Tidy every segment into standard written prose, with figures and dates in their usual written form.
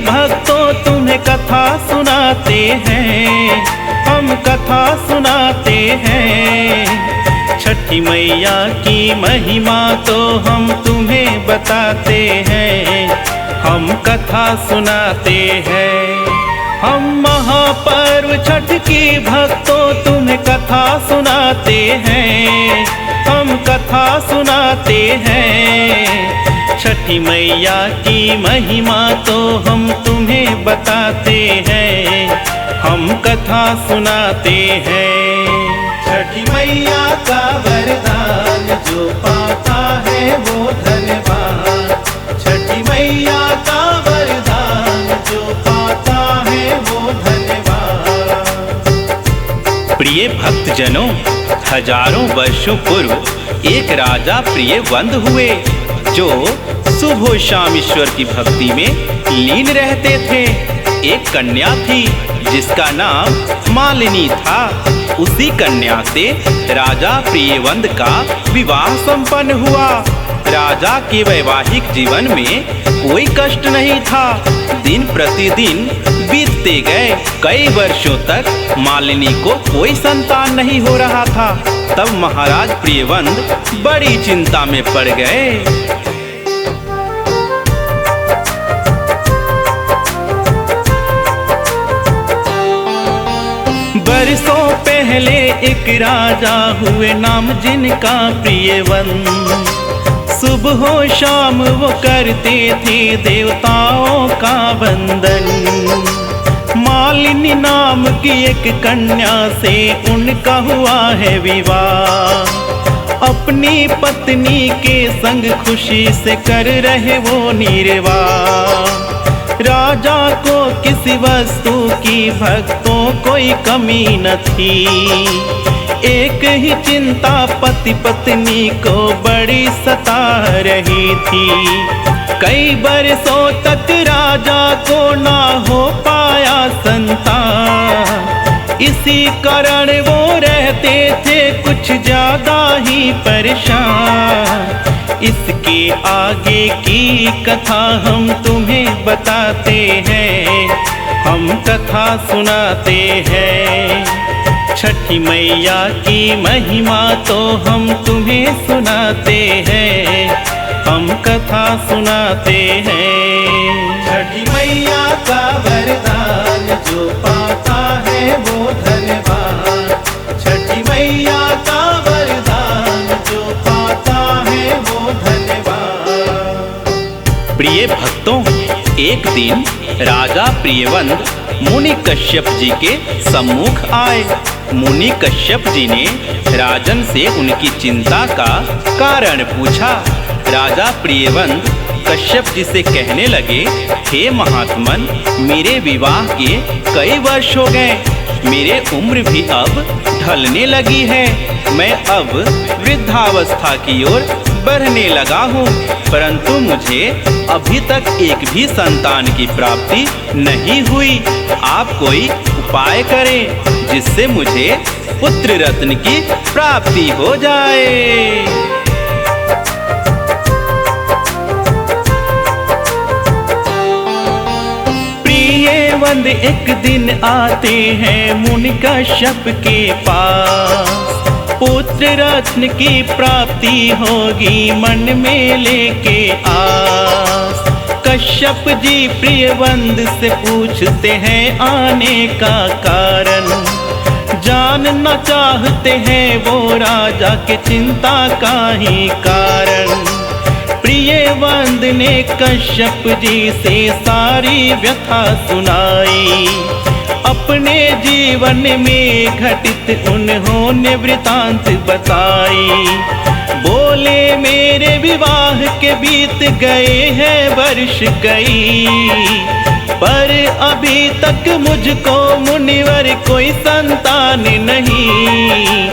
भक्तों तुम्हें कथा सुनाते हैं, हम कथा सुनाते हैं। छठी मैया की महिमा तो हम तुम्हें बताते हैं, हम कथा सुनाते हैं। हम महापर्व छठ की भक्तों तुम्हें कथा सुनाते हैं, हम कथा सुनाते हैं। छठी मैया की महिमा तो हम तुम्हें बताते हैं, हम कथा सुनाते हैं। छठी मैया का वरदान जो पाता है वो धन्यवान, छठी मैया का वरदान जो पाता है वो धन्यवान। प्रिय भक्तजनों, हजारों वर्षों पूर्व एक राजा प्रियवंद हुए जो सुबह शाम ईश्वर की भक्ति में लीन रहते थे। एक कन्या थी जिसका नाम मालिनी था। उसी कन्या से राजा प्रियवंद का विवाह संपन्न हुआ। राजा के वैवाहिक जीवन में कोई कष्ट नहीं था। दिन प्रतिदिन बीतते गए। कई वर्षों तक मालिनी को कोई संतान नहीं हो रहा था। तब महाराज प्रियवंद बड़ी चिंता में पड़ गए। बरसों पहले एक राजा हुए नाम जिनका प्रियवंद। सुबह शाम वो करते थे देवताओं का वंदन। मालिनी नाम की एक कन्या से उनका हुआ है विवाह। अपनी पत्नी के संग खुशी से कर रहे वो निर्वाह। राजा को किसी वस्तु की भक्तों कोई कमी न थी। एक ही चिंता पति पत्नी को बड़ी सता रही थी। कई बरसों तक राजा को ना हो पाया संतान। इसी कारण वो रहते थे कुछ ज्यादा ही परेशान। इसके आगे की कथा हम तुम्हें बताते हैं, हम कथा सुनाते हैं। छठी मैया की महिमा तो हम तुम्हें सुनाते हैं, हम कथा सुनाते हैं। छठी मैया का वरदान जो पाता है वो धन्यवान। छठी मैया का वरदान जो पाता है वो धन्यवान। प्रिय भक्तों, एक दिन राजा प्रियवंद मुनि कश्यप जी के सम्मुख आए। मुनि कश्यप जी ने राजन से उनकी चिंता का कारण पूछा। राजा प्रियवंद कश्यप जी से कहने लगे, हे महात्मन, मेरे विवाह के कई वर्ष हो गए। मेरे उम्र भी अब ढलने लगी है। मैं अब वृद्धावस्था की ओर बढ़ने लगा हूँ, परंतु मुझे अभी तक एक भी संतान की प्राप्ति नहीं हुई। आप कोई उपाय करें जिससे मुझे पुत्र रत्न की प्राप्ति हो जाए। प्रियवंद एक दिन आते हैं मुनि कश्यप के पास। पुत्र रत्न की प्राप्ति होगी मन में लेके आस। कश्यप जी प्रियवंद से पूछते हैं आने का कारण। जानना चाहते हैं वो राजा के चिंता का ही कारण। प्रियवंद ने कश्यप जी से सारी व्यथा सुनाई। अपने जीवन में घटित उन्होंने वृतांत बताई। बोले, मेरे विवाह के बीत गए हैं वर्ष कई, पर अभी तक मुझको मुनिवर कोई संतान नहीं।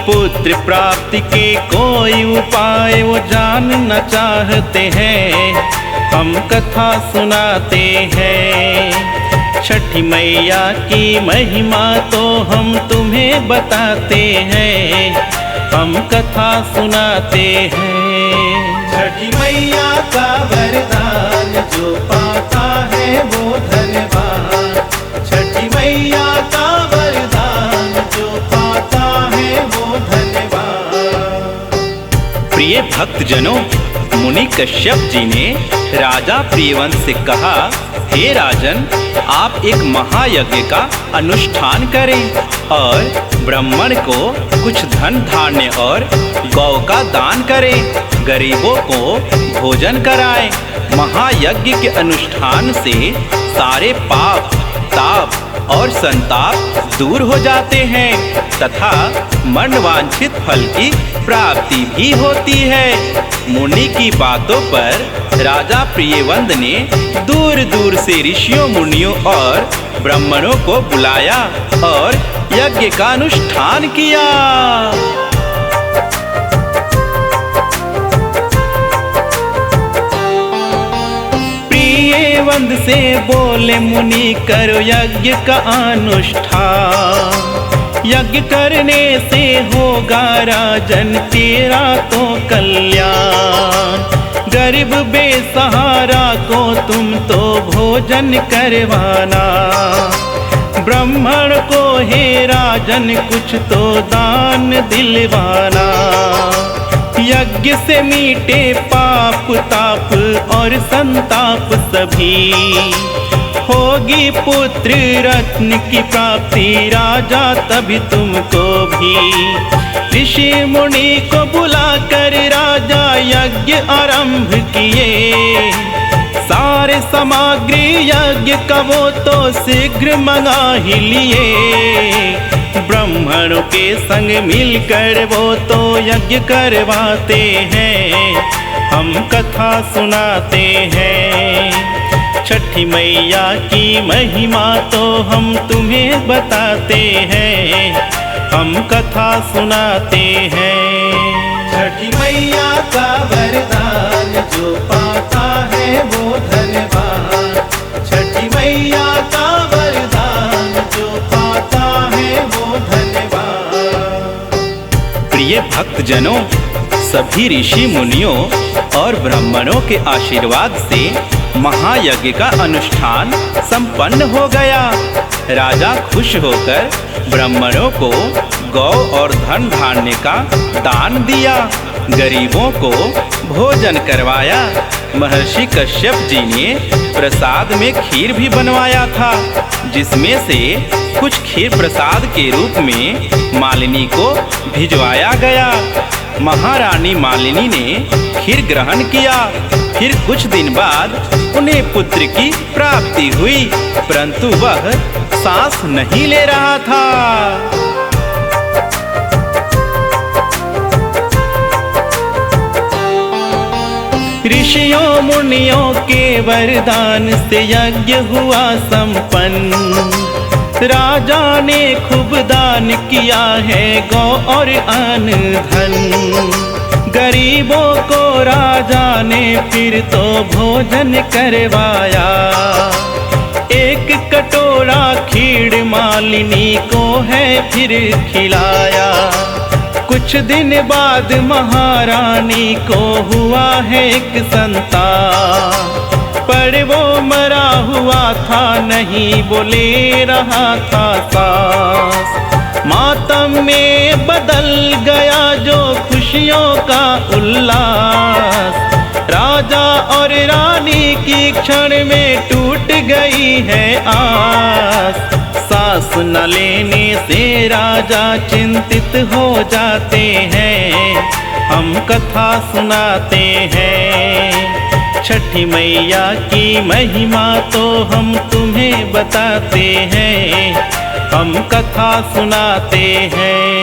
पुत्र प्राप्ति के कोई उपाय वो जानना चाहते हैं, हम कथा सुनाते हैं। छठी मैया की महिमा तो हम तुम्हें बताते हैं, हम कथा सुनाते हैं। छठी मैया का वरदान जो पाता है वो धनवान। छठी मैया का वरदान जो पाता है वो धनवान। प्रिय भक्तजनों, मुनि कश्यप जी ने राजा प्रियवंत से कहा, हे राजन, आप एक महायज्ञ का अनुष्ठान करें और ब्राह्मण को कुछ धन धान्य और गौ का दान करें, गरीबों को भोजन कराएं। महायज्ञ के अनुष्ठान से सारे पाप, ताप और संताप दूर हो जाते हैं तथा मनवांछित फल की प्राप्ति भी होती है। मुनि की बातों पर राजा प्रियवंत ने दूर दूर से ऋषियों, मुनियों और ब्राह्मणों को बुलाया और यज्ञ का अनुष्ठान किया। प्रियवंत से बोले, मुनि करो यज्ञ का अनुष्ठान। यज्ञ करने से होगा राजन तेरा तो कल्याण। गरीब बेसहारा को तुम तो भोजन करवाना। ब्राह्मण को हे राजन कुछ तो दान दिलवाना। यज्ञ से मीटे पाप, ताप और संताप सभी। होगी पुत्र रत्न की प्राप्ति राजा तभी तुमको भी। ऋषि मुनि को बुलाकर राजा यज्ञ आरंभ किए। सारे सामग्री यज्ञ का वो तो शीघ्र मंगा ही लिए। ब्राह्मणों के संग मिलकर वो तो यज्ञ करवाते हैं। हम कथा सुनाते हैं। छठी मैया की महिमा तो हम तुम्हें बताते हैं। हम कथा सुनाते हैं। छठी मैया का वरदान जो पाता है वो धनवान। छठी मैया का वरदान जो पाता है वो धनवान। प्रिय भक्तजनों, सभी ऋषि मुनियों और ब्राह्मणों के आशीर्वाद से महायज्ञ का अनुष्ठान संपन्न हो गया। राजा खुश होकर ब्राह्मणों को गौ और धन धान्य का दान दिया। गरीबों को भोजन करवाया। महर्षि कश्यप जी ने प्रसाद में खीर भी बनवाया था, जिसमें से कुछ खीर प्रसाद के रूप में मालिनी को भिजवाया गया। महारानी मालिनी ने खीर ग्रहण किया। फिर कुछ दिन बाद उन्हें पुत्र की प्राप्ति हुई, परंतु वह सांस नहीं ले रहा था। ऋषियों मुनियों के वरदान से यज्ञ हुआ संपन्न। राजा ने खूब दान किया है गौ और अन्न धन। गरीबों को राजा ने फिर तो भोजन करवाया। एक कटोरा खीर मालिनी को है फिर खिलाया। कुछ दिन बाद महारानी को हुआ है एक संतान। पर वो मरा हुआ था नहीं, बोले रहा था सांस। मातम में बदल गया जो खुशियों का उल्लास। राजा और रानी की क्षण में टूट गई है आस। सांस न लेने से राजा चिंतित हो जाते हैं। हम कथा सुनाते हैं। छठी मैया की महिमा तो हम तुम्हें बताते हैं। हम कथा सुनाते हैं।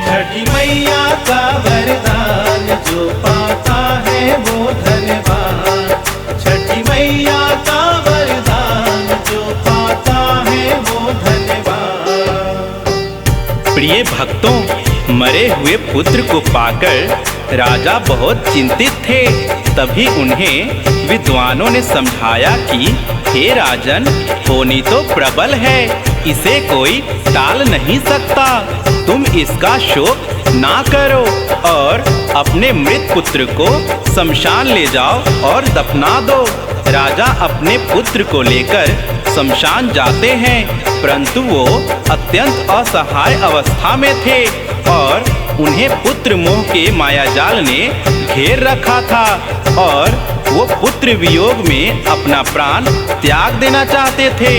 छठी मैया का वरदान जो पाता है वो धनवान। छठी मैया का वरदान जो पाता है वो धनवान। प्रिय भक्तों, मरे हुए पुत्र को पाकर राजा बहुत चिंतित थे। तभी उन्हें विद्वानों ने समझाया कि हे राजन, होनी तो प्रबल है, इसे कोई टाल नहीं सकता। तुम इसका शोक ना करो और अपने मृत पुत्र को शमशान ले जाओ और दफना दो। राजा अपने पुत्र को लेकर शमशान जाते हैं, परंतु वो अत्यंत असहाय अवस्था में थे और उन्हें पुत्र मोह के मायाजाल ने घेर रखा था और वो पुत्र वियोग में अपना प्राण त्याग देना चाहते थे।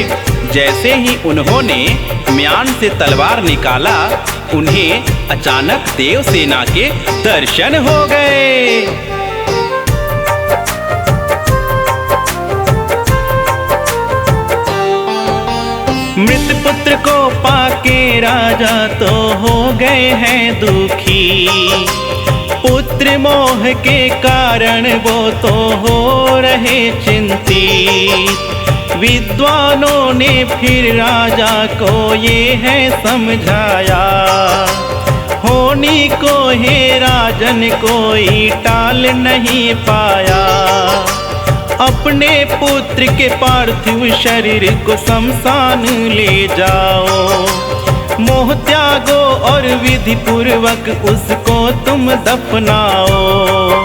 जैसे ही उन्होंने म्यान से तलवार निकाला, उन्हें अचानक देवसेना के दर्शन हो गए। मृत पुत्र को पाके राजा तो हो गए हैं दुखी, पुत्र मोह के कारण वो तो हो रहे चिंतित। विद्वानों ने फिर राजा को ये है समझाया, होनी को हे राजन कोई टाल नहीं पाया। अपने पुत्र के पार्थिव शरीर को शमशान ले जाओ, मोह त्यागो और विधि पूर्वक उसको तुम दफनाओ।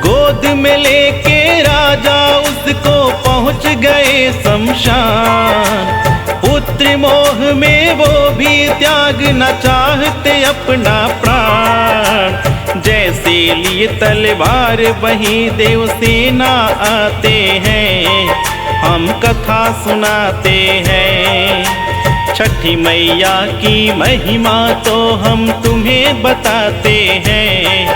गोद में लेके राजा उसको पहुंच गए शमशान, पुत्र मोह में वो भी त्याग न चाहते अपना प्राण। जैसे लिए तलवार वही देवसेना आते हैं, हम कथा सुनाते हैं। छठी मैया की महिमा तो हम तुम्हें बताते हैं,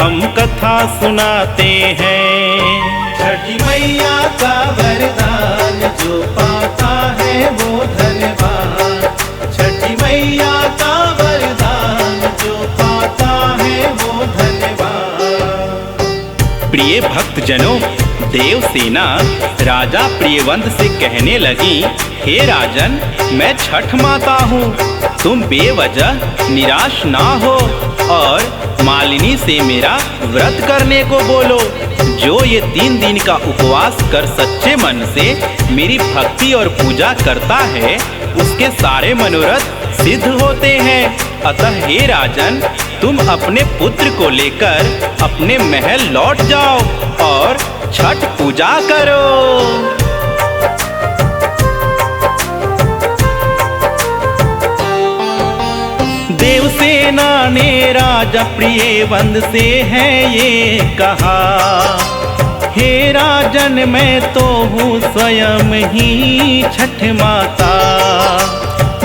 हम कथा सुनाते हैं। छठी मैया का वरदान जो पाता है वो धनवान, छठी मैया का वरदान जो पाता है वो धनवान। प्रिय भक्तजनों, देवसेना राजा प्रियवंत से कहने लगी, हे राजन, मैं छठ माता हूँ, तुम बेवजह निराश ना हो और मालिनी से मेरा व्रत करने को बोलो। जो ये 3 दिन का उपवास कर सच्चे मन से मेरी भक्ति और पूजा करता है, उसके सारे मनोरथ सिद्ध होते हैं। अतः हे राजन, तुम अपने पुत्र को लेकर अपने महल लौट जाओ और छठ पूजा करो। देवसेना ने राजा प्रियवंत से है ये कहा, हे राजन, मैं तो हूँ स्वयं ही छठ माता,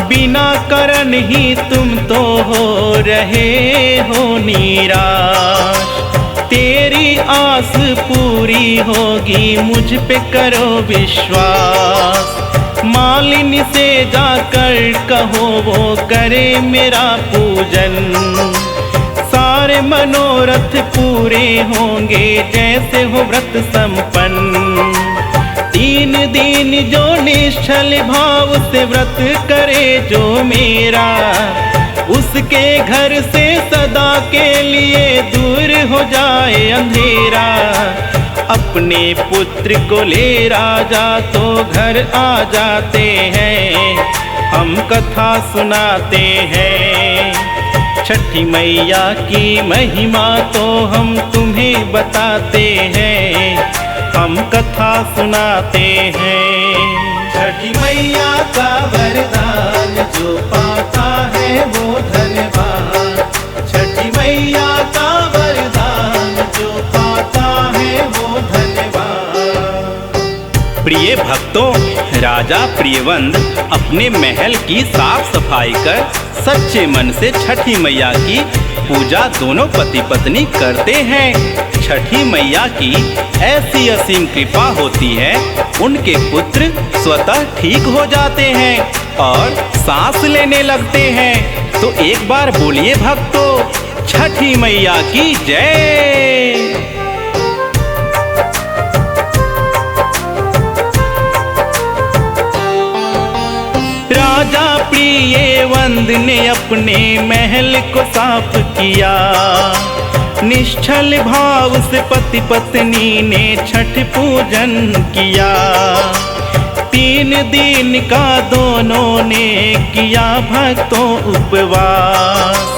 बिना कारण ही तुम तो हो रहे हो निराश। तेरी आस पूरी होगी, मुझ पे करो विश्वास। मालिनी से जाकर कहो वो करे मेरा पूजन, सारे मनोरथ पूरे होंगे जैसे हो व्रत संपन्न। 3 दिन जो निश्चल भाव से व्रत करे जो मेरा, उसके घर से सदा के लिए दूर हो जाए अंधेरा। अपने पुत्र को ले राजा तो घर आ जाते हैं, हम कथा सुनाते हैं। छठी मैया की महिमा तो हम तुम्हें बताते हैं, हम कथा सुनाते हैं। छठी मैया का वरदान जो पाता है वो धनवान, छठी मैया का वरदान जो पाता है वो धनवान। प्रिय भक्तों, राजा प्रियवंत अपने महल की साफ सफाई कर सच्चे मन से छठी मैया की पूजा दोनों पति पत्नी करते हैं। छठी मैया की ऐसी असीम कृपा होती है, उनके पुत्र स्वतः ठीक हो जाते हैं और सांस लेने लगते हैं। तो एक बार बोलिए भक्तों, छठी मैया की जय। राजा प्रियवंत नंद ने अपने महल को साफ किया। निश्चल भाव से पति पत्नी ने छठ पूजन किया। 3 दिन का दोनों ने किया भक्तों उपवास।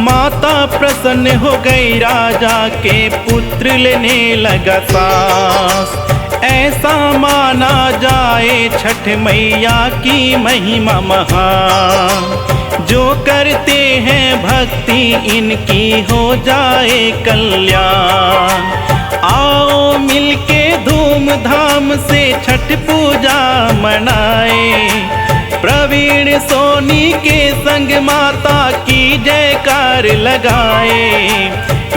माता प्रसन्न हो गई, राजा के पुत्र लेने लगा सांस। ऐसा माना जाए छठ मैया की महिमा महान। जो करते हैं भक्ति इनकी हो जाए कल्याण। आओ मिलके धूमधाम से छठ पूजा मनाए। प्रवीण सोनी के संग माता की जयकार लगाए।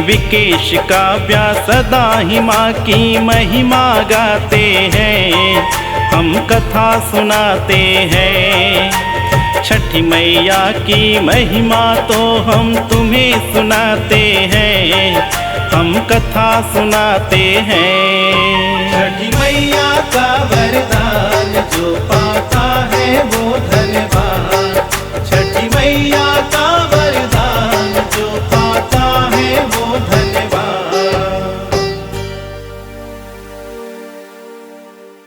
विकेश काव्या सदा ही माँ की महिमा गाते हैं। हम कथा सुनाते हैं छठी मैया की महिमा तो हम तुम्हें सुनाते हैं। हम कथा सुनाते हैं। छठी मैया का वरदान जो पाता है वो